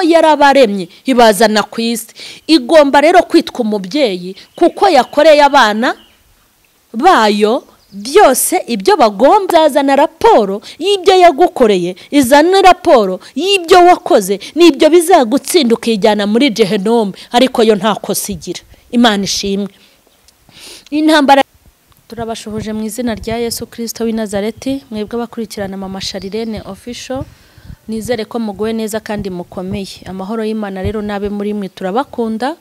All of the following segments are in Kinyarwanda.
kuko yarabaremye ibazana kw'isi. Igomba rero kwitwa umubyeyi kuko yakoreye abana bayo byose ibyo bagomba. Azana raporo y'ibyo yagukoreye, izana raporo y'ibyo wakoze, n'ibyo bizagutsinda ukijyana muri Gehenome, ariko yo nta kosa igira. Imana ishimwe. Intambara turabashoboje mu izina rya Yesu Kristo w'i Nazareti. Mwebwe abakurikirana Mama Sharirene official, nizere ko muguwe neza kandi mukomeye. Amahoro y'Imana rero nabe muri mwe, turabakunda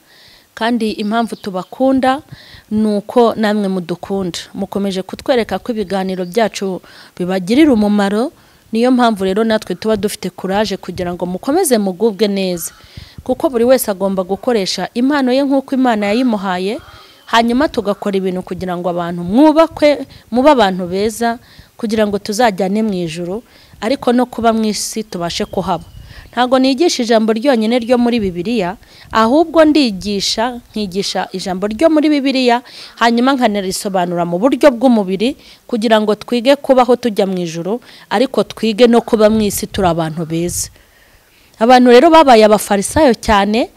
kandi impamvu tubakunda nuko namwe mudukunda. Mukomeje kutwereka ko ibiganiro byacu bibagirira umumaro, niyo mpamvu rero natwe tuba dufite courage kugira ngo mukomeze mugubwe neza, kuko buri wese agomba gukoresha impano ye nk'uko Imana yayimuhaye, hanyuma tugakora ibintu kugira ngo abantu mwubakwe, muba abantu beza, kugira ngo tuzajyane mu ijuru, ariko no kuba mu isi tubashe kuhaba. Ntago nigisha ijambo ryonyine ryo muri Bibiliya, ahubwo nkigisha ijambo ryo muri Bibiliya, hanyuma nkanarisobanura mu buryo bw'umubiri kugira ngo twige kubaho tujya mu ijuru, ariko twige no kuba mu isi turi abantu beza. Abantu rero babaye abafarisayo cyane,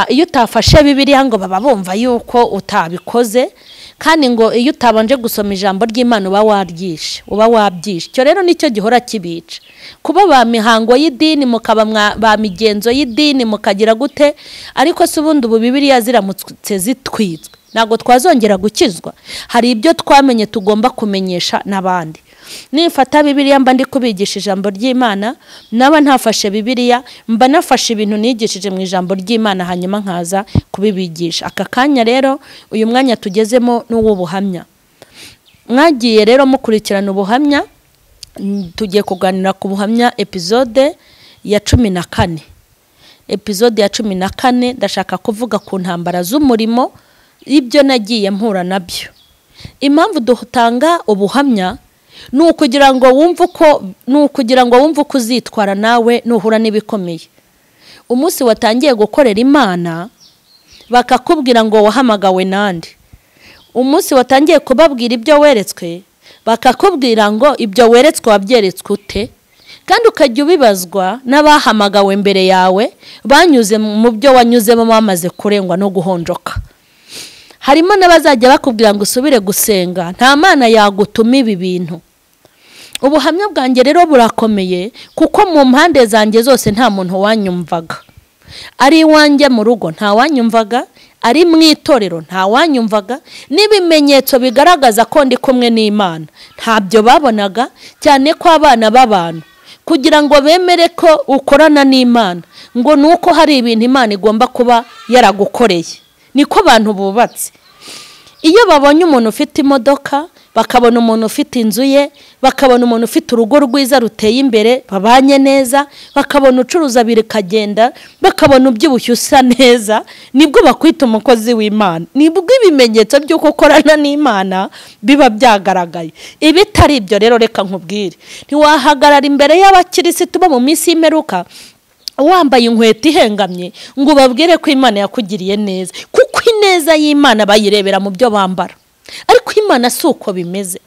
iyo utafashe Bibiliya ngo baba bumva yuko utabikoze, kandi ngo iyo utabanje gusoma ijambo ry'Imana uba wabyishe. Cyo rero nicyo gihora kibica. Kuba ba mihango y'idini mukaba ba migenzo y'idini mukagira gute, ariko se ubundi ubu Bibiliya ziramutse zitwitswe ntago twazongera gukizwa. Hari ibyo twamenye tugomba kumenyesha n'abandi. Nifata Bibiliya mba ndi kubigisha ijambo ry'Imana, naba ntafashe Bibiliya mba nafashe ibintu nigishije mu ijambo ry'Imana, hanyuma nkaza kubibigisha. Aka kanya rero uyu mwanya tugezemo n'ubuhamya. Mwagiye rero mukurikirana ubuhamya, tugiye kuganira ku buhamya episode ya 14. Episode ya 14 ndashaka kuvuga ku ntambara z'umurimo, ibyo nagiye mpura nabyo. Impamvu dutanga ubuhamya nukugira ngo wumve uko uzitwara nawe nuhura n'ibikomeye. Umunsi watangiye gukorera Imana bakakubwira ngo wahamagawe nande, umunsi watangiye kubabwira ibyo weretswe bakakubwira ngo ibyo weretswe wabyeretswe ute, kandi ukajya ubibazwa n'abahamagawe mbere yawe banyuze mu byo wanyuzemo bamaze kurengwa no guhonjoka. Harimo n'abazajya bakubwira ngo usubire gusenga, nta Mana yagutuma ibi bintu. Ubuhamya bwanjye rero burakomeye kuko mu mpande zanjye zose nta muntu wanyumvaga. Ari iwanjye mu rugo nta wanyumvaga, ari mu itorero nta wanyumvaga, n'ibimenyetso bigaragaza ko ndi kumwe n'Imana ntabyo babonaga, cyane ko abana b'abantu kugira ngo bemere ko ukorana n'Imana ngo nuko hari ibintu Imana igomba kuba yaragukoreye. Niko abantu bubatse. Iyo babonye umuntu ufite imodoka, bakabona umuntu ufite inzu ye, bakabona umuntu ufite urugo rwiza ruteye imbere, babanye neza, bakabona ucuruza birikagenda, bakabona ubyibushye usa neza, nibwo bakwita umukozi w'Imana. Nibwo ibimenyetso by'uko ukorana n'Imana biba byagaragaye. Ibitari ibyo rero reka nkubwire, ntiwahagarara imbere y'abakirisitu bo mu minsi y'imperuka wambaye inkweto ihengamye ngo babwire ko Imana yakugiriye neza, kuko ineza y'Imana bayirebera mu byo bambara. Ariko Imana si uko bimeze,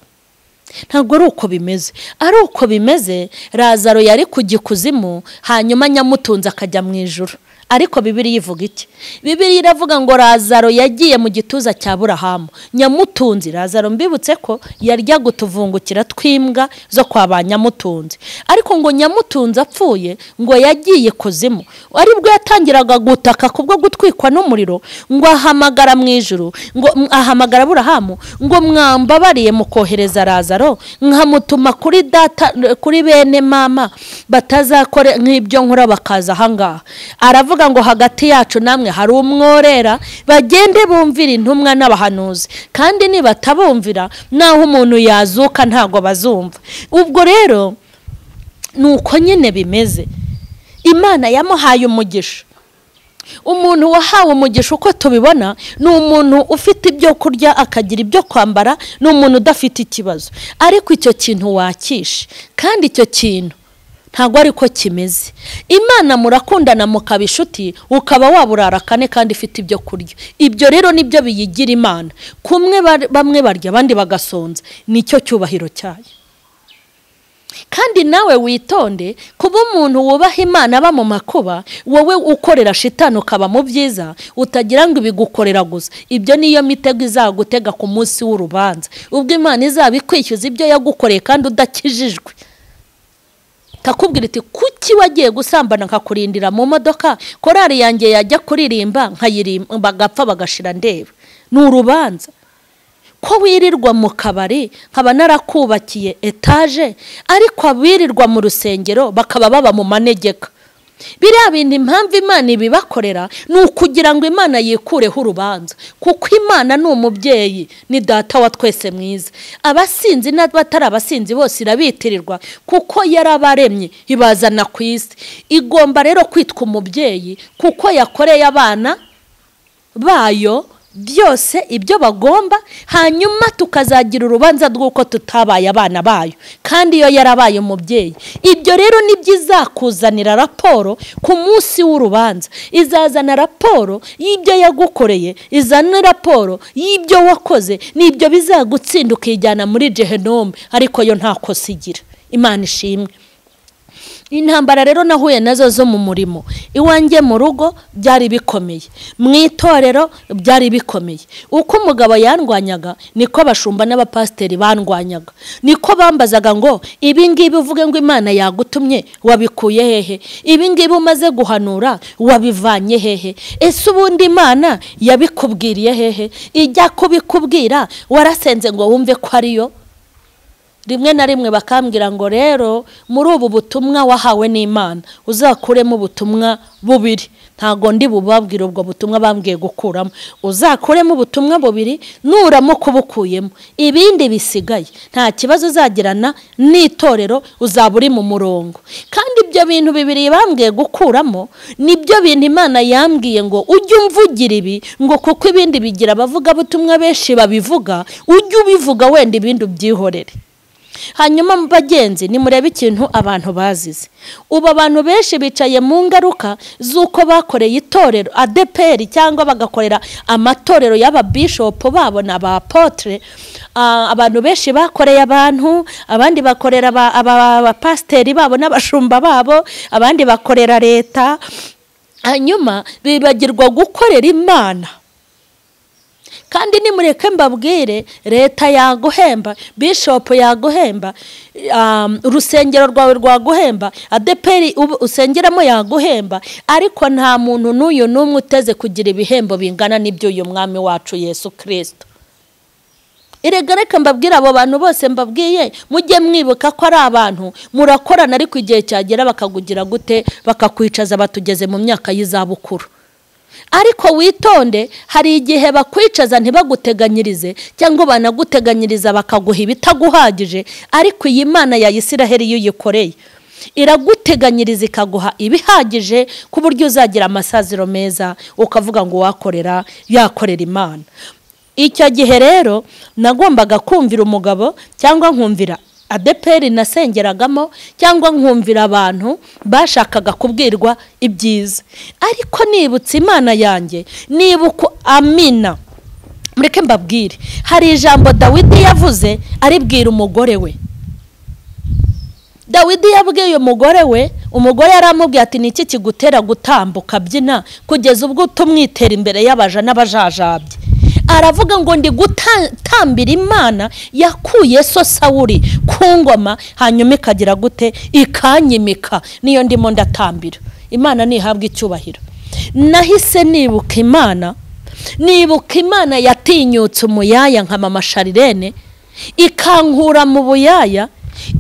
ntabwo ari uko bimeze. Ari uko bimeze Lazaro yari ku gikuzimu, hanyuma nyamutunze akajya mu ijuru. Ariko Bibiliya ivuga iki? Bibiliya iravuga ngo Lazaro yagiye mu gituza cya Aburahamu. Nyamutunzi Lazaro mbibutse ko yarya gutuvungukira twimbwa zo kwa ba Nyamutunzi. Ariko ngo Nyamutunzi apfuye ngo yagiye kuzimu. Aribwo yatangiraga gutaka kubwo gutwikwa n'umuriro, ngo ahamagara mu ijuru, ngo ahamagara Aburahamu ngo mwambabariye mukohereza Lazaro nkamutuma kuri data, kuri bene mama batazakore nk'ibyo nkora bakaza hangaha. Aravuga ngo hagati yacu namwe hari umworera, bagende bumvira intumwa n'abahanuzi, kandi nibatabumvira naho umuntu yazuka ntago bazumva. Ubwo rero nuko nyine bimeze. Imana yamuhaye umugisha. Umuntu wahawe umugisha uko tubibona ni umuntu ufite ibyo kurya akagira ibyo kwambara, ni umuntu udafite ikibazo. Ariko icyo kintu wakishe, kandi icyo kintu ntago ariko kimeze. Imana murakundana mukaba inshuti, ukaba waburara kane kandi ifite ibyo kurya. Ibyo rero nibyo biyigira Imana. Kumwe bamwe barya abandi bagasonza, nicyo cyubahiro cyayo. kandi nawe witonde kuba umuntu wubaha Imana aba mu makuba, wowe ukorera shitani ukaba mu byiza, utagira ngo ibigukorera gusa. Ibyo niyo mitego izagutega ku munsi w'urubanza, ubwo Imana izabikwishyuza ibyo yagukoreye kandi udakijijwe. Kakubwira iti kuki wagiye gusambana nkakurindira mu modoka, korari yanjye yajya kuririmba nkayirimba bagapfa bagashira ndeba. Ni urubanza. Ko wirirwa mu kabari nkaba narakubakiye etaje, ariko abirirwa mu rusengero bakaba baba mu manegeka. Biriya bintu impamvu Imana ibibakorera ni ukugira ngo Imana yikureho urubanza, kuko Imana ni umubyeyi, ni data wa twese mwiza. Abasinzi n'abatari abasinzi bose irabitirirwa, kuko yarabaremye ibazana ku isi. Igomba rero kwitwa umubyeyi kuko yakoreye abana bayo byose ibyo bagomba, hanyuma tukazagira urubanza rw'uko tutabaye abana bayo, kandi iyo yarabaye umubyeyi. Ibyo rero nibyo izakuzanira raporo ku munsi w'urubanza. Izazana raporo y'ibyo yagukoreye, izana raporo y'ibyo wakoze, n'ibyo bizagutsinda ukijyana muri Gehinomu, ariko yo nta kosa igira. Imana ishimwe. Intambara rero nahuye nazo zo mu murimo iwanjye mu rugo byari bikomeye, mu itorero byari bikomeye. Uko umugabo yandwanyaga niko abashumba n'abapasiteri bandwanyaga, niko bambazaga ngo ibi ngibi uvuge ngo Imana yagutumye wabikuye hehe, ibi ngibi umaze guhanura wabivanye hehe, ese ubundi Imana yabikubwiriye hehe, ijya kubikubwira warasenze ngo wumve ko ariyo. Rimwe na rimwe bakambwira ngo rero muri ubu butumwa wahawe n'Imana uzakuremo ubutumwa bubiri. Ntago ndi bubabwira ubwo butumwa bambwiye gukuramo, uzakuremo ubutumwa bubiri, nuramo kubukuyemo ibindi bisigaye nta kibazo uzagirana n'itorero, uzaba uri mu murongo. Kandi ibyo bintu bibiri bambwiye gukuramo nibyo bintu Imana yambwiye ngo ujye umvugira ibi, ngo kuko ibindi bigira abavuga butumwa benshi babivuga, ujye ubivuga wenda ibindi ubyihorere. Hanyuma bagenzi nimurebe ikintu abantu bazize. Ubu abantu benshi bicaye mu ngaruka z'uko bakoreye itorero ADPR cyangwa bagakorera amatorero y'ababishop babo n'abapotre. Abantu benshi bakoreye abantu, abandi bakorera abapasteri babo n'abashumba babo, abandi bakorera leta, hanyuma bibagirwa gukorera Imana. Kandi nimureke mbabwire, leta yaguhemba, bishop yaguhemba, urusengero rwawe rwaguhemba, ADPR usengeramo yaguhemba, ariko nta muntu n'uyu n'umwe uteze kugira ibihembo bingana n'ibyo uyu mwami wacu Yesu Kristo. Erega reka mbabwire abo bantu bose mbabwiye, mujye mwibuka ko ari abantu murakorana, ariko igihe cyagera bakagugira gute, bakakwicaza batugeze mu myaka y'izabukuru. Ariko witonde, hari igihe bakwicaza ntibaguteganyirize, cyangwa banaguteganyiriza bakaguha ibitaguhagije, ariko iyi Mana ya Isiraheli iyo uyikoreye iraguteganyiriza ikaguha ibihagije ku buryo uzagira amasaziro meza, ukavuga ngo wakorera yakorera Imana. Icyo gihe rero nagombaga kumvira umugabo cyangwa nkumvira ADPR nasengeragamo, cyangwa nkumvira abantu bashakaga kubwirwa ibyiza. Ariko nibutse Imana yanjye, nibuka Amina. Mureke mbabwire, hari ijambo Dawidi yavuze aribwira umugore we. Dawidi yabwiye umugore we, umugore yaramubwiye ati niki kigutera gutambuka byina kugeza ubwo tumwitera imbere y'abaja n'abajajabye. Aravuga ngo ndi gutambira Imana yakuye so Sawuli ku ngoma, hanyuma ikagira gute, ikanyimika, niyo ndimo ndatambira. Imana nihabwa icyubahiro. Nahise nibuka Imana, yatinyutse umuyaya nka mama Sharirene, ikankura mu buyaya,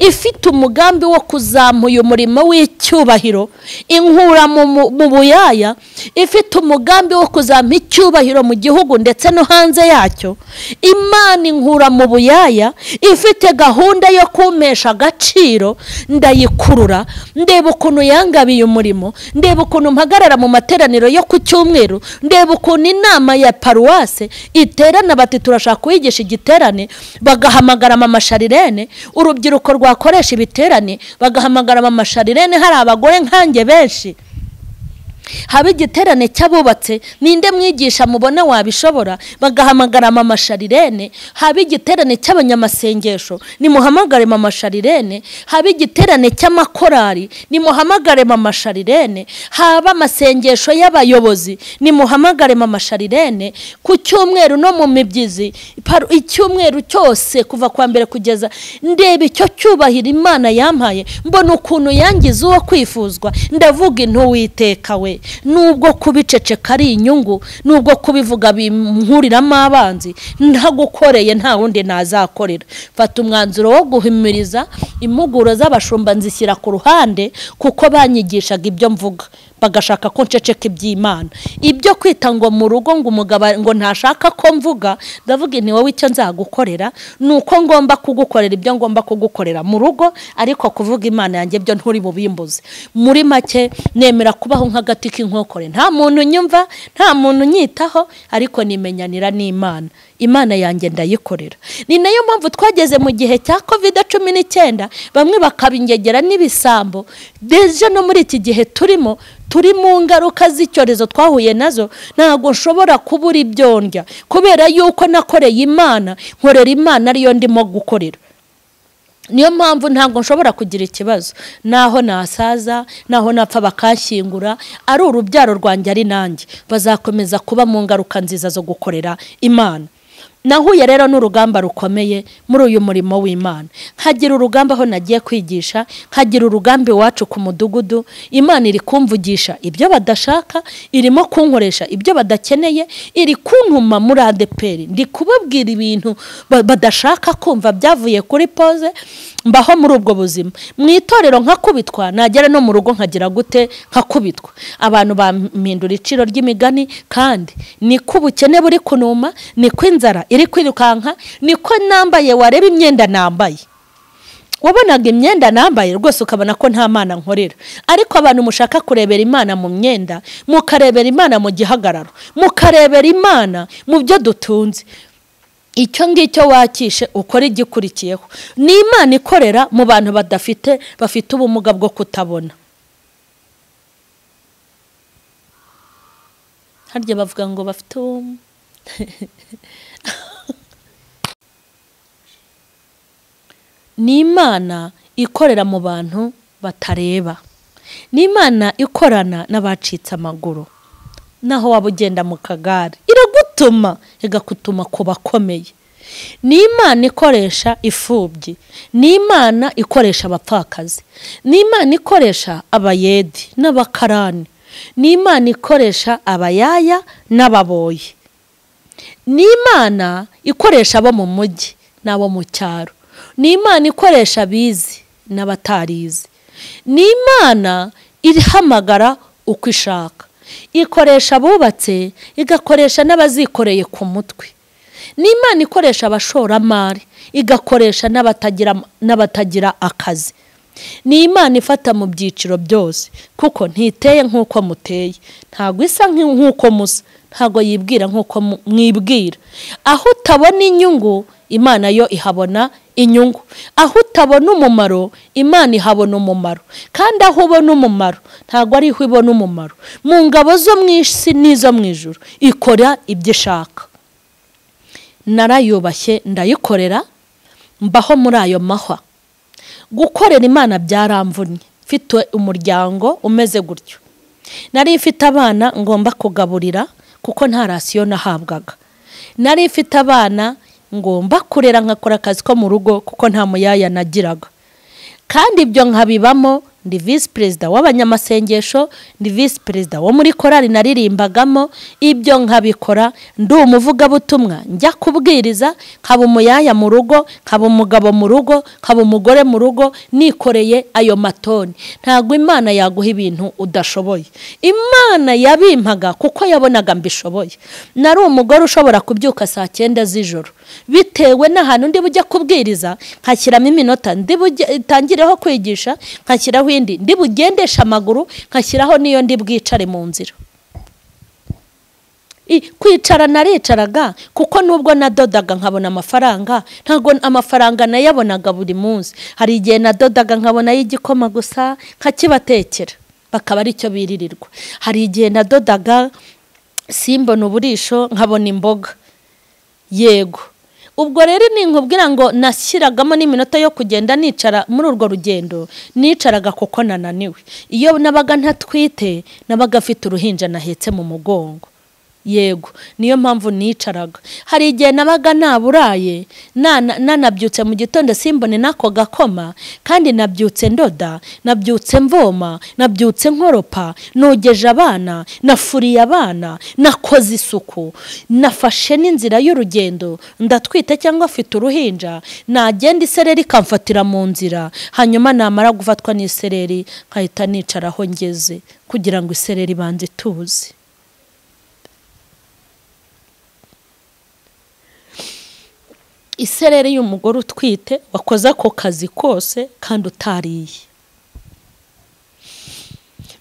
ifite umugambi wo kuzamuye umurimo w'icyubahiro, inkura mu buyaya, ifite umugambi wo kuzampa icyubahiro mu gihugu ndetse no hanze yacyo. Imana inkura mu buyaya, ifite gahunda yo kumpesha agaciro, ndayikurura. Ndeba ukuntu yangabiye umurimo, ndeba ukuntu mpagarara mu materaniro yo ku cyumweru, ndeba ukuntu inama ya paruwase iterana bati turashaka kwigisha igiterane, bagahamagara mama Sharirene, urubyiruko rwakoresha ibiterane bagahamagara mama Sharirene, hari abagore nkanjye benshi. haba igiterane cy'abubatse, ninde mwigisha mubona wabishobora, bagahamagara mama Sharirene. Haba igiterane cy'abanyamasengesho, nimuhamagare mama Sharirene. Haba igiterane cy'amakorari, nimuhamagare mama Sharirene. Haba amasengesho y'abayobozi, nimuhamagare mama Sharirene. Ku cyumweru no mu mibyizi, icyumweru cyose kuva kwa mbere kugeza, ndeba icyo cyubahira Imana yampaye, mbona ukuntu yangize uwo kwifuzwa. Ndavuga Uwiteka we, nubwo kubiceceka ari inyungu, nubwo kubivuga bimpuriramo abanzi, ntagukoreye nta wundi nazakorera. Fata umwanzuro wo guhimiriza impuguro z'abashumba nzishyira ku ruhande, kuko banyigishaga ibyo mvuga, bagashaka ko nceceka iby'Imana. Ibyo kwita ngo mu rugo ngo umugabo ngo ntashaka ko mvuga, ndavuga nti wowe icyo nzagukorera nuko ngomba kugukorera ibyo ngomba kugukorera mu rugo, ariko kuvuga Imana yanjye byo nturi bubimbuze. Muri make nemera kubaho nk'agati k'inkokore, nta muntu nyumva, nta muntu nyitaho, ariko nimenyanira n'Imana. Imana yanjye ndayikorera. Ni nayo mpamvu twageze mu gihe cya COVID-19, bamwe bakabingegera n'ibisambo. Deje no muri iki gihe turi mu ngaruka z'icyorezo twahuye nazo, ntago nshobora kubura ibyo ndya, kubera yuko nakoreye Imana, nkorera Imana ariyo ndimo gukorera. Niyo mpamvu ntabwo nshobora kugira ikibazo, naho nasaza, naho napfa bakanshyingura, ari urubyaro rwanjye ari nanjye, bazakomeza kuba mu ngaruka nziza zo gukorera Imana. Nahuye rero n'urugamba rukomeye muri uyu murimo w'Imana. Nkagira urugamba aho nagiye kwigisha, nkagira urugamba iwacu ku mudugudu. Imana iri kumvugisha ibyo badashaka, irimo kunkoresha ibyo badakeneye, iri kuntuma muri Ep14. Ndi kubabwira ibintu badashaka kumva byavuye kuri pause, mbaho muri ubwo buzima. Mu itorero nkakubitwa, nagera no mu rugo nkagira gute nkakubitwa. Abantu bampindura iciro ry'imigani, kandi niko ubukene buri kunuma, niko inzara iri kwirukanka, niko nambaye wareba imyenda nambaye. Wabonaga imyenda nambaye rwose ukabona ko nta Mana nkorera. Ariko abantu mushaka kurebera Imana mu myenda, mukarebera Imana mu gihagararo, mukarebera Imana mu byo dutunze. Icyo ngicyo wakishe ukora igikurikiyeho. Ni Imana ikorera mu bantu bafite ubumuga bwo kutabona. Harya bavuga ngo bafite ni Imana ikorera mu bantu batareba. Ni Imana ikorana n'abacitse amaguru. Naho waba ugenda mu kagare, iragutuma igakutuma ku bakomeye. Ni Imana ikoresha ifubyi. Ni Imana ikoresha abapfakazi. Ni Imana ikoresha abayedi n'abakarani. Ni Imana ikoresha abayaya n'ababoyi. Ni Imana ikoresha abo mu mujyi n'abo mu cyaro. Ni Imana ikoresha abizi n'abatarizi. Ni Imana ihamagara uko ishaka. Ikoresha abubatse, igakoresha n'abazikoreye ku mutwe. Ni Imana ikoresha abashoramari, igakoresha n'abatagira akazi. Ni Imana ifata mu byiciro byose, kuko ntiteye nk'uko muteye, ntago isa nk'uko musa, ntago yibwira nk'uko mwibwira. Aho utabona inyungu, Imana yo ihabona inyungu. Aho utabona umumaro, Imana ihabona umumaro. Kandi aho ubona umumaro, ntago ari ho ibona umumaro. Mu ngabo zo mu isi n'izo mu ijuru, ikora ibyo ishaka. Narayubashye ndayikorera, mbaho muri ayo mahwa. Gukorera Imana byaramvunye. Mfite umuryango umeze gutyo. Nari mfite abana ngomba kugaburira, kuko nta rasiyo nahabwaga. Nari mfite abana ngomba kurera, nkakora akazi ko mu rugo, kuko nta muyaya nagiraga. Kandi ibyo nkabibamo. Ndi vice perezida w'abanyamasengesho, ndi vice perezida wo muri korari naririmbagamo. Ibyo nkabikora, ndi umuvugabutumwa, njya kubwiriza, nkaba umuyaya mu rugo, nkaba umugabo mu rugo, nkaba umugore mu rugo, nikoreye ayo matoni. Ntago Imana yaguha ibintu udashoboye. Imana yabimpaga kuko yabonaga mbishoboye. Nari umugore ushobora kubyuka saa 9 z'ijoro, bitewe n'ahantu ndi bujya kubwiriza, nkashyiramo iminota ndi butangireho kwigisha, nkashyiraho indi ndi bugendesha amaguru, nkashyiraho niyo ndi bwicare mu nzira. Kwicara naricaraga, kuko nubwo nadodaga nkabona amafaranga, ntago amafaranga nayabonaga buri munsi. Hari igihe nadodaga nkabona y'igikoma gusa nkakibatekera. bakaba ari cyo biririrwa. Hari igihe nadodaga simbona uburisho nkabona imboga, yego ubwo rero ninkubwira ngo nashyiragamo n'iminota yo kugenda nicara muri urwo rugendo, nicaraga kuko nananiwe. Iyo nabaga ntatwite nabaga afite uruhinja nahetse mu mugongo, yego niyo mpamvu nicaraga. Hari igihe nabaga naburaye nanabyutse mu gitondo simbone nako gakoma, kandi nabyutse ndoda, nabyutse mvoma, nabyutse nkoropa, nogeje abana, nafuriye abana, nakoze isuku, nafashe n'inzira y'urugendo, ndatwite cyangwa afite uruhinja, nagenda isereri kamfatira mu nzira, hanyuma namara gufatwa n'isereri nkahita nicara aho ngeze kugira ngo isereri banze tuzi. Isereri y'umugore utwite wakoze ako kazi kose kandi utariye.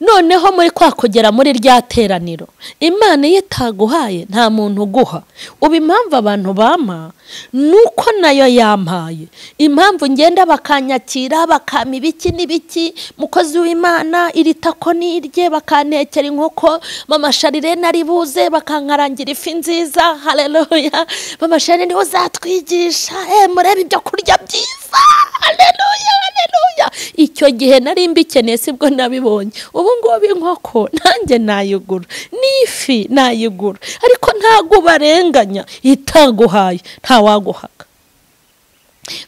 Noneho muri kwakugera muri rya teraniro, Imana iyo itaguhaye nta muntu uguha. Ubu impamvu abantu bampa nuko nayo yampaye. Impamvu ngenda bakanyakira, bakama ibiki n'ibiki, mukozi w'Imana iri tako nirye, bakantekera inkoko, mama Sharire nari buze bakankarangira ifi nziza, haleluya, mama Sharire ni uzatwigisha, murebe ibyo kurya byiza, haleluya, haleluya. Icyo gihe nari mbikeneye sibwo nabibonye. Ubu ngubu inkoko nanjye nayigura, n'ifi nayigura, ariko ntago barenganya, itaguhaye nta waguhaga.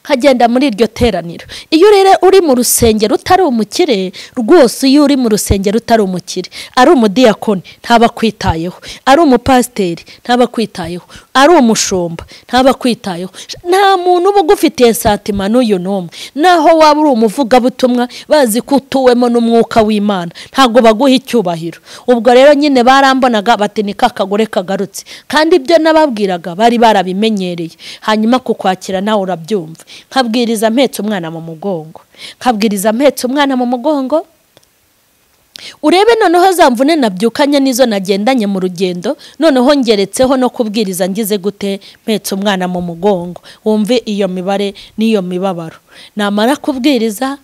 Kagenda muri iryo teraniro. Iyo rero uri mu rusengero utari umukire, rwose iyo uri mu rusengero utari umukire, ari umudiyakoni ntaba kwitayeho, ari umupasiteri ntaba kwitayeho, ari umushumba ntaba kwitayeho, nta muntu uba ugufitiye satima n'uyu n'umwe. Naho waba uri umuvuga butumwa bazi ko utuwemo n'umwuka w'Imana, ntago baguha icyubahiro. Ubwo rero nyine barambonaga bati ni kakagore kagarutse, kandi ibyo nababwiraga bari barabimenyereye. Hanyuma kukwakira nawe urabyumva. Nkabwiriza mpetse umwana mu mugongo, nkabwiriza mpetse umwana mu mugongo. Urebe noneho zamvune nabyukanye nizo nagendanye mu rugendo, noneho ngeretseho no kubwiriza ngize gute mpetse umwana mu mugongo. Wumve iyo mibare n'iyo mibabaro. Namara kubwiriza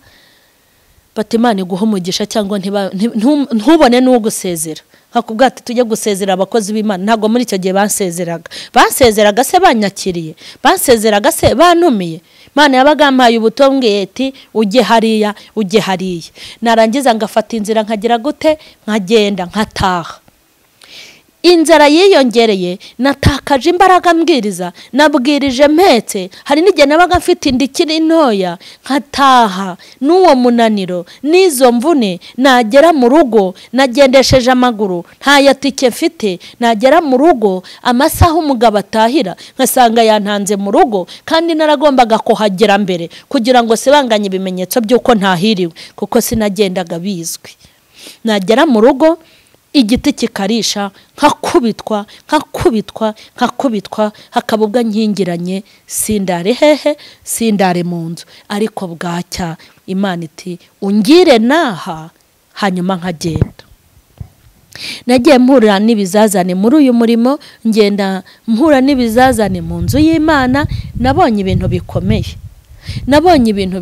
bati Imana iguha umugisha cyangwa ntubone n'ugusezera. Hakubwa ati tujye gusezera abakozi b'Imana, ntago muri icyo gihe basezeraga se banyakiriye, basezeraga se banumiye. Imana yabagampaye ubutombwe ati ujye hariya, ujye hariya. Narangiza ngafata inzira nkagira gute, nkagenda nkataha. Inzara yiyongereye, natakaje imbaraga mbwiriza, nabwirije mpetse. Hari n'igihe nabaga mfite indikiri ntoya, nkataha n'uwo munaniro n'izo mvune. Nagera mu rugo nagendesheje amaguru, nta yatike mfite, nagera mu rugo amasaha umugabo atahira nkasanga yantanze mu rugo, kandi naragombaga kuhagera mbere kugira ngo sibanganye ibimenyetso by'uko ntahiriwe, kuko sinagendaga bizwi. Nagera mu rugo igiti kikarisha, nkakubitwa, hakabubwa nkingiranye, sindare hehe, sindare mu nzu. Ariko bwacya Imana iti ungire naha, hanyuma nkagenda. Nagiye mpura n'ibizazane muri uyu murimo, ngenda mpura n'ibizazane mu nzu y'Imana. Nabonye ibintu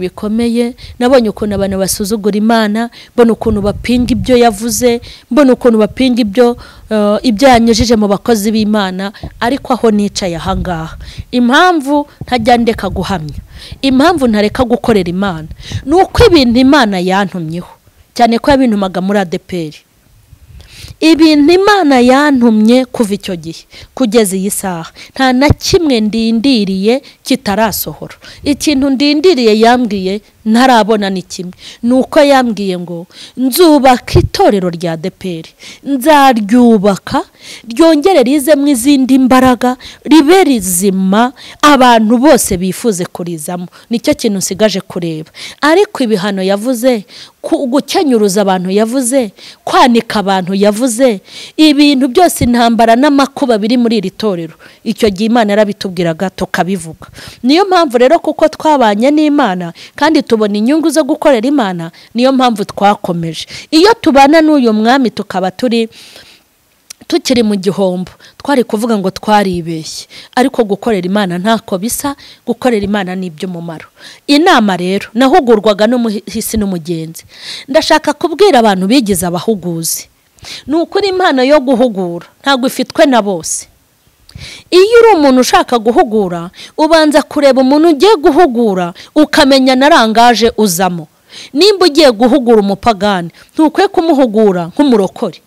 bikomeye, nabonye ukuntu abantu basuzugura Imana, mbona ukuntu bapinga ibyo yavuze, mbona ukuntu bapinga ibyo yanyujije mu bakozi b'Imana. Ariko aho nicaye ahangaha, impamvu ntajya ndeka guhamya, impamvu ntareka gukorera Imana, nuko ibintu Imana yantumyeho, cyane ko yabintumaga muri ADPR. Ibintu Imana yantumye kuva icyo gihe kugeza iyi saha, nta na kimwe ndindiriye kitarasohora. Ikintu ndindiriye yambwiye ntarabona ni kimwe, nuko yambwiye ngo nzubaka itorero rya ADPR, nzaryubaka ryongere rizemo izindi mbaraga, ribe rizima, abantu bose bifuze kurizamo. Nicyo kintu nsigaje kureba. Ariko ibihano yavuze, gukenyuruza abantu yavuze, kwanika abantu yavuze, ibintu byose intambara n'amakuba biri muri iri torero, icyo gihe Imana yarabitubwiraga tukabivuga. Niyo mpamvu rero kuko twabanye n'Imana kandi tubona inyungu zo gukorera Imana, niyo mpamvu twakomeje. Iyo tubana n'uyu mwami tukaba tukiri mu gihombo twari kuvuga ngo twaribeshye, ariko gukorera Imana ntako bisa, gukorera Imana ni iby'umumaro. Inama rero nahugurwaga n'umuhisi n'umugenzi, ndashaka kubwira abantu bigize abahuguzi, ni ukuri impano yo guhugura ntabwo ifitwe na bose. Iyo uri umuntu ushaka guhugura ubanza kureba umuntu ugiye guhugura ukamenya narangaje uzamo. Nimba ugiye guhugura umupagani ntukwiye kumuhugura nk'umurokore.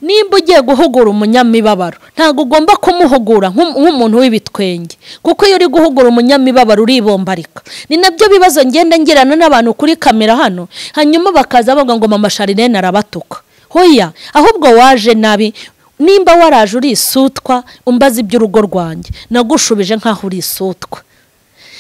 Nimba ugiye guhugura umunyamibabaro ntabwo ugomba kumuhugura nk'umuntu w'ibitwenge, kuko iyo uri guhugura umunyamibabaro uribombarika. Ni nabyo bibazo ngenda ngirana n'abantu kuri kamera hano, hanyuma bakaza bavuga ngo mama Sharirene arabatuka. Hoya, ahubwo waje nabi. Nimba waraje uri isutwa umbaza iby'urugo rwanjye nagushubije nkaho uri isutwa.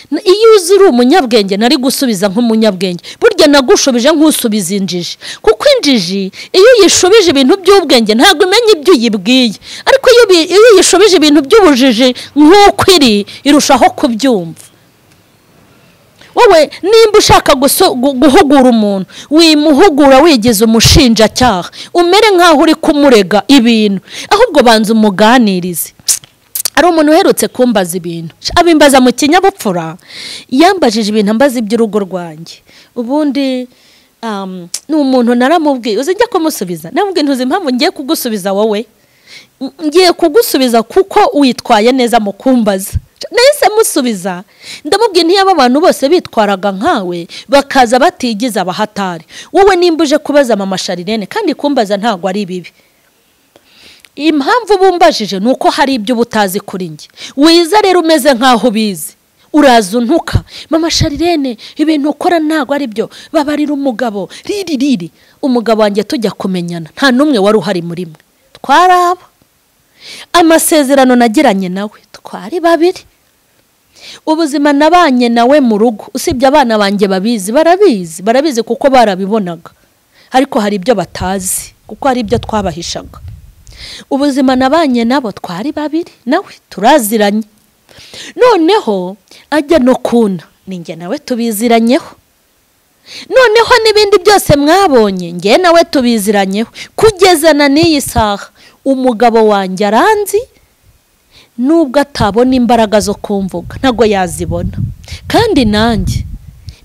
Iyo uzi uri umunyabwenge nari gusubiza nk'umunyabwenge, burya nagushubije nk'usubiza injiji, kuko injiji iyo yishubije ibintu by'ubwenge ntabwo imenya ibyo uyibwiye, ariko iyo yishubije ibintu by'ubujiji nk'uko iri irushaho kubyumva. Wowe nimba ushaka guhugura umuntu wimuhugura wigize umushinjacyaha, umere nkaho uri kumurega ibintu, ahubwo banza umuganirize. Ari umuntu uherutse kumbaza ibintu, abimbaza mu kinyabupfura, yambajije ibintu ambaza iby'urugo rwanjye. Ubundi ni umuntu naramubwiye uzijya kumusubiza, namubwiye ntuzi impamvu ngiye kugusubiza wowe, ngiye kugusubiza kuko witwaye neza mu kumbaza. Nahise musubiza ndamubwiye ntiyaba abantu bose bitwaraga nkawe bakaza batigiza abahatari. Wowe nimba uje kubaza mama Sharirene kandi kumbaza ntago ari bibi, impamvu bumbajije nuko hari ibyo butazi kuri njye. Wiza rero umeze nkaho ubizi, uraza untuka mama Sharirene ibintu ukora ntago ari byo, babarira umugabo riri umugabo wanjye tujya kumenyana nta numwe wari uhari muri mwe, twaraba amasezerano nagiranye nawe twari babiri, ubuzima nabanye nawe mu rugo usibye abana banjye barabizi kuko barabibonaga, ariko hari ibyo batazi kuko hari ibyo twabahishaga. Ubuzima nabanye nabo twari babiri nawe turaziranye, noneho ajya no kuna ninjye nawe tubiziranyeho, noneho n'ibindi byose mwabonye njye nawe tubiziranyeho. Kugeza na n'iyi saha umugabo wanjye aranzi, nubwo atabona imbaraga zo kumvuga ntago yazibona, kandi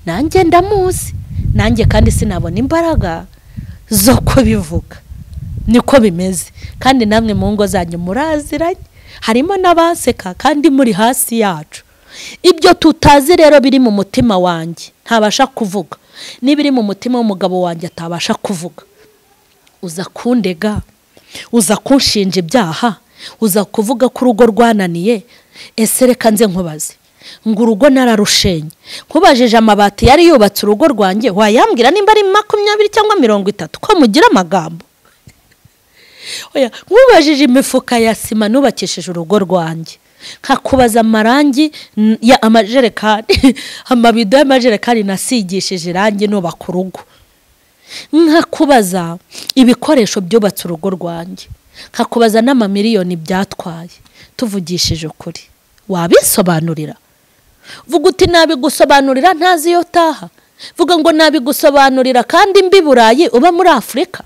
nanjye ndamuzi, nanjye kandi sinabona imbaraga zo kubivuga. Niko bimeze, kandi namwe mu ngo zanyu muraziranye, harimo n'abaseka kandi muri hasi yacu. Ibyo tutazi rero biri mu mutima wanjye ntabasha kuvuga, n'ibiri mu mutima w'umugabo wanjye atabasha kuvuga. Uza kundega, uza kunshinja ibyaha, uza kuvuga ko urugo rwananiye. Ese reka nze nkubaze ngo urugo nararushenye, nkubajije amabati yari yubatse urugo rwanjye wayambwira nimba ari 20 cyangwa 30 ko mugira amagambo? Oya, nkubajije imifuka ya sima nubakishije urugo rwanjye, nkakubaza amarangi ya amajerekani amabido y'amajerekani nasigishije irangi nubaka urugo, nkakubaza ibikoresho byubatse urugo rwanjye, nkakubaza n'amamiliyoni byatwaye, tuvugishije ukuri wabisobanurira? Vuga uti nabigusobanurira ntazi yo taha, vuga ngo nabigusobanurira kandi mbi Burayi uba muri Afrika.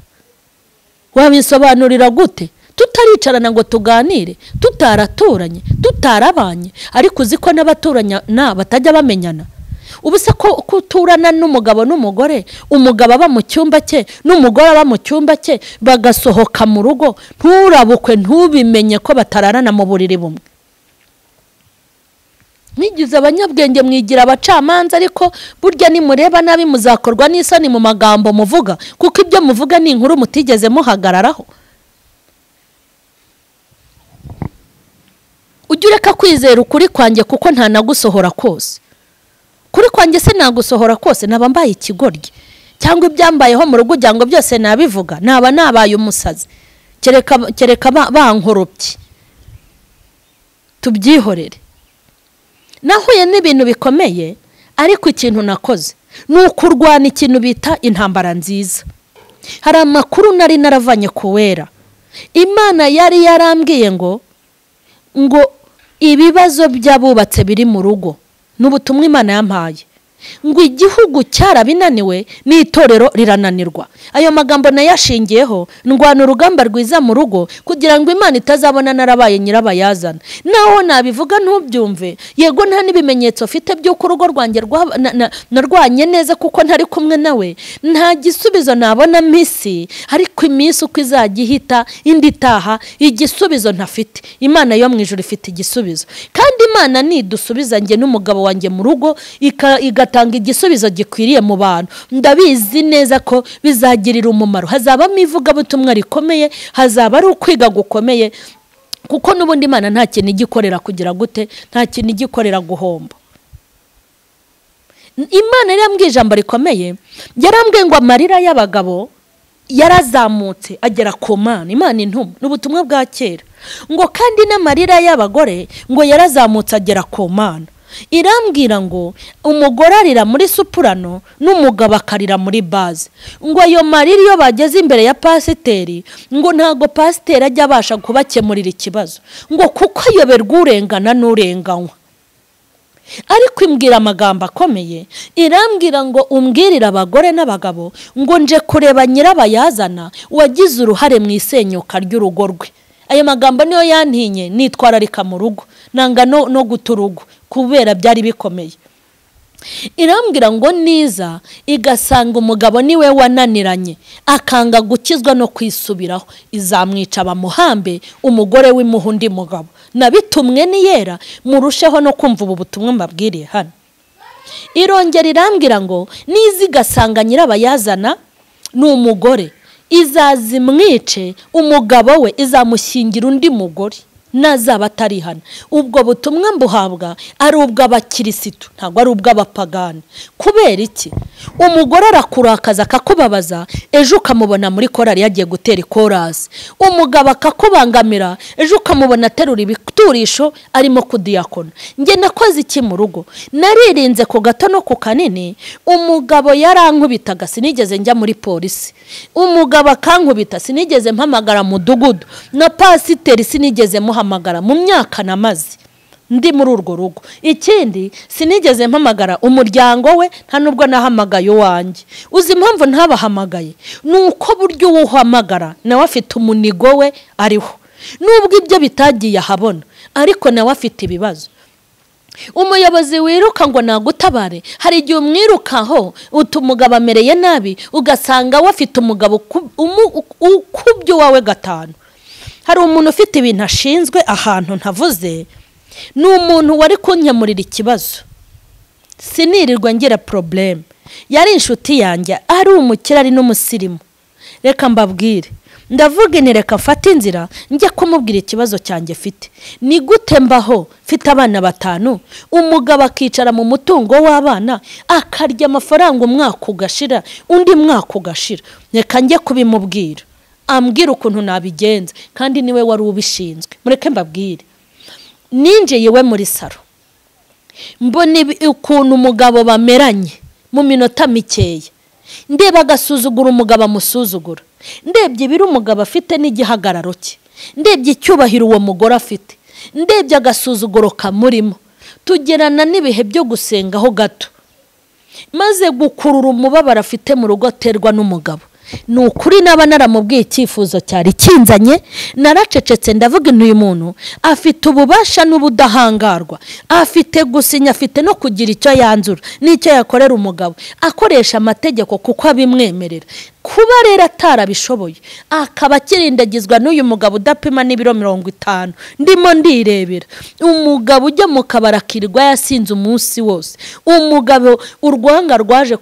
Wabisobanurira gute tutaricarana ngo tuganire, tutaraturanye, tutarabanye, ariko uziko n'abaturanya batajya bamenyana? Ubuse ko kuturana n'umugabo n'umugore, umugabo aba mu cyumba cye n'umugore aba mu cyumba cye, bagasohoka mu rugo nturabukwe ntubimenye ko batararana mu buriri bumwe. Mwigize abanyabwenge mwigira abacamanza, ariko burya nimureba nabi muzakorwa n'isoni mu magambo muvuga, kuko ibyo muvuga ni inkuru mutigeze muhagararaho. Ujye ureka kwizera ukuri kwanjye kuko nta nagusohora kose. Kuri kwanjye se nagusohora kose naba mbaye ikigoryi, cyangwa ibyambayeho mu rugo ujyango byose nabivuga naba nabaye umusazi. Kereka bankoropye tubyihorere. Nahuye n'ibintu bikomeye, ariko ikintu nakoze ni ukurwana ikintu bita intambara nziza. Hari amakuru nari naravanye ku wera, Imana yari yarambwiye ngo ibibazo by'abubatse biri mu rugo n'ubutumwa Imana yampaye ngo igihugu cyarabinaniwe n'itorero rirananirwa. Ayo magambo nayashingiyeho ndwana urugamba rwiza mu rugo kugira ngo Imana itazabona narabaye nyirabayazana. Naho nabivuga ntubyumve, yego nta n'ibimenyetso afite by'uko urugo rwanjye narwanye neza kuko ntari kumwe nawe, nta gisubizo nabona misi, ariko iminsi uko izajya ihita indi itaha igisubizo ntafite. Imana yo mu ijuru ifite igisubizo, kandi Imana nidusubiza njye n'umugabo wanjye mu rugo igatanga igisubizo gikwiriye mu bantu, ndabizi neza ko bizagirira umumaro. Hazabamo ivugabutumwa rikomeye, hazaba ari ukwiga gukomeye, kuko n'ubundi Imana nta kintu igikorera kugira gute, nta kintu igikorera guhomba. Imana yarambwiye ijambo rikomeye, yarambwiye ngo amarira y'abagabo yarazamutse agera ku Mana. Imana intumwa n'ubutumwa bwa kera, ngo kandi n'amarira y'abagore ngo yarazamutse agera ku Mana. Irambwira ngo umugore arira muri supurano n'umugabo akarira muri baze, ngo ayo marira iyo bageze imbere ya pasiteri ngo ntago pasiteri ajya abasha kubakemurira ikibazo, ngo kuko ayoberwa urengana n'urenganywa. Ariko imbwira amagambo akomeye, irambwira ngo umbwirire abagore n'abagabo ngo nje kureba nyirabayazana wagize uruhare mu isenyuka ry'urugo rwe. Ayo magambo niyo yantinye nitwararika mu rugo, nanga no guta urugo kubera byari bikomeye. Irambwira ngo niza igasanga umugabo niwe wananiranye akanga gukizwa no kwisubiraho, izamwica bamuhambe umugore w'imuhundi mugabo. Nabitumwe ni yera murusheho no kumva ubu butumwa mbabwiriye hano. Irongera irambwira ngo niza igasanga nyirabayazana n'umugore izazimwice umugabo we izamushyingira undi mugore nazaba atari hano. Ubwo butumwa mbuhabwa ari ubw'abakirisitu, ntabwo ari ubw'abapagani. Kubera iki? Umugore arakurakaza akakubabaza, ejo ukamubona muri korari yagiye gutera ikorasi. Umugabo akakubangamira, ejo ukamubona aterura ibiturisho arimo kudiyakona. Nge nakoze iki mu rugo? Naririnze ku gato no ku kanini. Umugabo yarankubitaga sinigeze njya muri polisi, umugabo akankubita sinigeze mpamagara mudugudu, na pasiteri sinigeze muhamagara mu myaka namaze ndi muri urwo rugo. Ikindi sinigeze mpamagara umuryango we, nta nubwo nahamagaye wanjye. Uzi impamvu ntabahamagaye? Nuko buryo uhamagara nawe afite umunigo we ariho, nubwo ibyo bitagiye ahabona ariko nawe afite ibibazo. Umuyobozi wiruka ngo nagutabare, hari igihe umwirukaho umugabo amereye nabi ugasanga we afite umugabo ukubye wawe gatanu. Hari umuntu ufite ibintu ashinzwe ahantu ntavuze, ni umuntu wari kunyamurira ikibazo sinirirwa ngira problem. Yari inshuti yanjye, ari umukira ari n'umusirimu. Reka mbabwire, ndavuga ni reka mfate inzira njye kumubwira ikibazo cyanjye fite. Ni gute mbaho mfite abana 5, umugabo akicara mu mutungo w'abana akarya amafaranga umwaka ugashira undi mwaka ugashira. Reka njye kubimubwira ambwira ukuntu nabigenza, kandi niwe wari ubishinzwe. Mureke mbabwire, ninjiye we muri saro mbone ukuntu umugabo bameranye mu minota mikeya, ndeba agasuzugura umugabo amusuzugura, ndebye ibiri umugabo afite n'igihagararo cye, ndebye icyubahiro uwo mugore afite, ndebye agasuzuguro kamurimo, tugerana n'ibihe byo gusengaho gato, maze gukurura umubabaro afite mu rugo aterwa n'umugabo. Ni ukuri naba naramubwiye icyifuzo cyari kinzanye, naracecetse ndavuga uyu muntu afite ububasha n'ubudahangarwa, afite gusinya, afite no kugira icyo yanzura n'icyo yakorera umugabo, akoresha amategeko kuko abimwemerera. Kuba rero atarabishoboye akaba kirindagizwa n'uyu mugabo udapima n'ibiro 50, ndimo ndirebera umugabo ujya mu kabara kirirwa yasinze umunsi wose, umugabo urwanga rwaje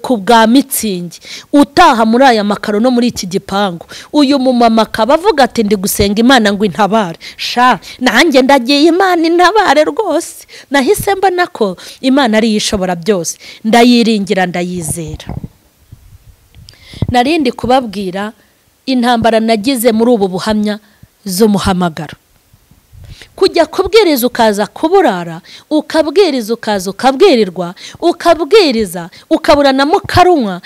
kubwa mitsingi, utaha muri aya makaro no muri iki gipangu. Uyu mumama akaba avuga ati ndi gusenga Imana ngo intabare. Sha nanjye ndagiye Imana intabare rwose. Nahise mbona ko Imana ari yishobora byose, ndayiringira ndayizera. Narindi kubabwira intambara nagize muri ubu buhamya z'umuhamagaro. Kujya kubwiriza ukaza kuburara, ukabwiriza ukaza ukabwirirwa, ukabwiriza ukaburana mu karunwa,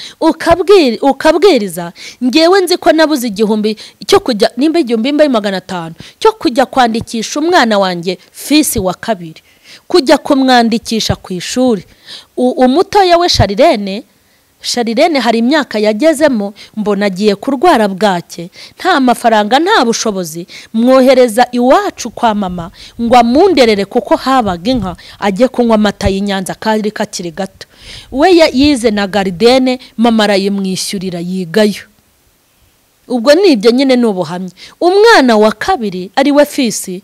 ukabwiriza. Ngewe nzi ko nabuze igihumbi cyo kujya nimba 1500 cyo kujya kwandikisha umwana wanjye fisi wa 2. kujya kumwandikisha ku ishuri. Umutoya we Sharirene hari imyaka yagezemo, mbona agiye kurwara bwake, nta mafaranga nta bushobozi, mwohereza iwacu kwa mama ngo amunderere kuko habaga inka, ajye kunywa amata y'Inyanza kari kakiri gato. We yize na garidene, mama arayimwishyurira yigayo. Ubwo nibyo nyine n'ubuhamya. Umwana wa kabiri ari we Fisi,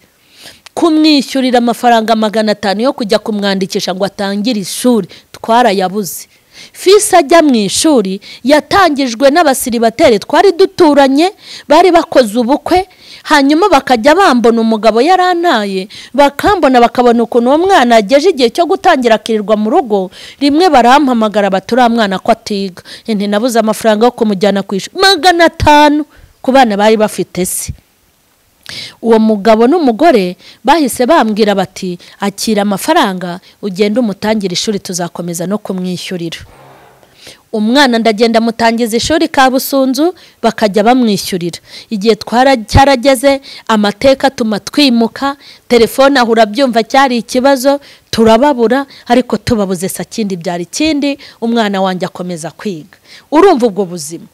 kumwishyurira amafaranga 500 yo kujya kumwandikisha ngo atangire ishuri twarayabuze. Fisi ajya mu ishuri yatangijwe n'abasiribateri twari duturanye, bari bakoze ubukwe, hanyuma bakajya bambona umugabo yarantaye, bakambona bakabona ukuntu uwo mwana ageje igihe cyo gutangira akirirwa mu rugo. Rimwe barampamagara baturi mwana ko atiga, nti nabuze amafaranga yo kumujyana ku ishuri 500 ku bana bari bafite se. Uwo mugabo n'umugore bahise bambwira bati akira amafaranga ugenda umutangira ishuri tuzakomeza no kumwishyurira. Umwana ndagenda mutangiza ishuri Kabusunzu bakajya bamwishyurira. Igihe cyarageze amateka tumatwimuka, telefone ahura byumva cyari ikibazo, turababura, ariko tubabuze sakindi byari ikindi, umwana wanjye akomeza kwiga. Urumva ubwo buzima.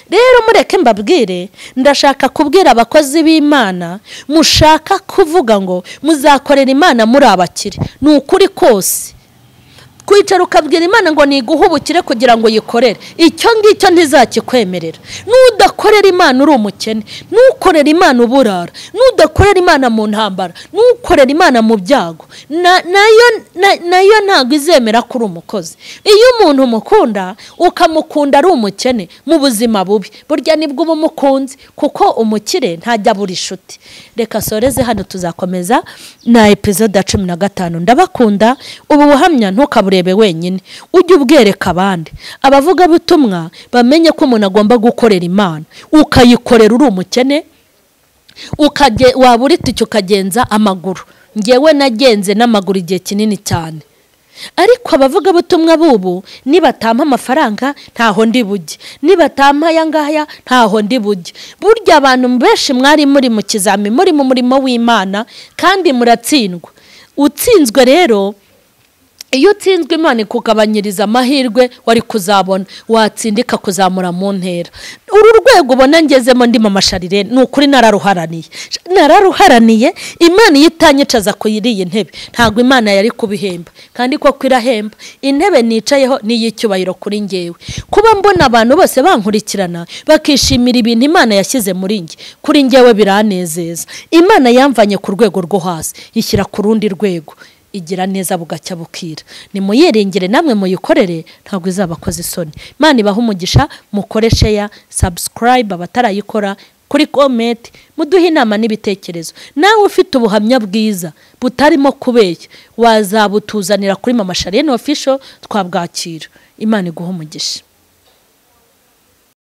Rero mureke mbabwire, ndashaka kubwira abakozi b'Imana mushaka kuvuga ngo muzakorera Imana muri abakire. Ni ukuri kose. Kwicara ukabwira Imana ngo niguhubukire kugira ngo yikorere, icyo ngicyo ntizakikwemerera. Nudakorera Imana uri umukene, nukorera Imana uburara, nudakorera Imana mu ntambara, nukorera Imana mu byago, nayo ntago izemera kuri umukozi. Iyo umuntu umukunda ukamukunda ari umukene mu buzima bubi, burya nibwo umukunzi, kuko umukire ntajya buri inshuti. Reka soreze hano, tuzakomeza na episode 15. Ndabakunda. Ubu buhamya ntukabure wenyine, ujye ubwereka abandi. Abavuga butumwa bamenye ko umuntu agomba gukorera Imana, ukayikorera uri umukene, wabura itike ukagenza amaguru. Ngewe nagenze n'amaguru igihe kinini cyane, ariko abavuga butumwa bubu nibatampa amafaranga ntaho ndi bujye, nibatampa yangaya ntaho ndi bujye. Burya abantu benshi mwari muri mu kizami, muri mu murimo w'Imana kandi muratsindwa. Utsinzwe rero, iyo utsinzwe Imana ikugabanyiriza amahirwe wari kuzabona, watsindika kuzamura mu ntera. Uru rwego ubona ngezemo ndi mama Sharirene, ni ukuri nararuharaniye. Imana yitanyicaza ko yiriye intebe, ntago Imana yari kubihemba, kandi ko kwirahemba. Intebe nicayeho ni y'icyubahiro kuri ngewe. Kuba mbona abantu bose bankurikirana bakishimira ibintu Imana yashyize muri nge, kuri ngewe biranezeza. Imana yamvanye ku rwego rwo hasi ishyira ku rundi rwego, igira neza bugacya bukira. Nimuyiringire namwe muyikorere, ntabwo izabakoze isoni. Imana ibahe umugisha. Mukore share, subscribe abatarayikora, kuri comment muduhe inama n'ibitekerezo. Nawe ufite ubuhamya bwiza butarimo kubeshya, wazabutuzanira kuri mama Sharirene official twabwakira. Imana iguhe umugisha.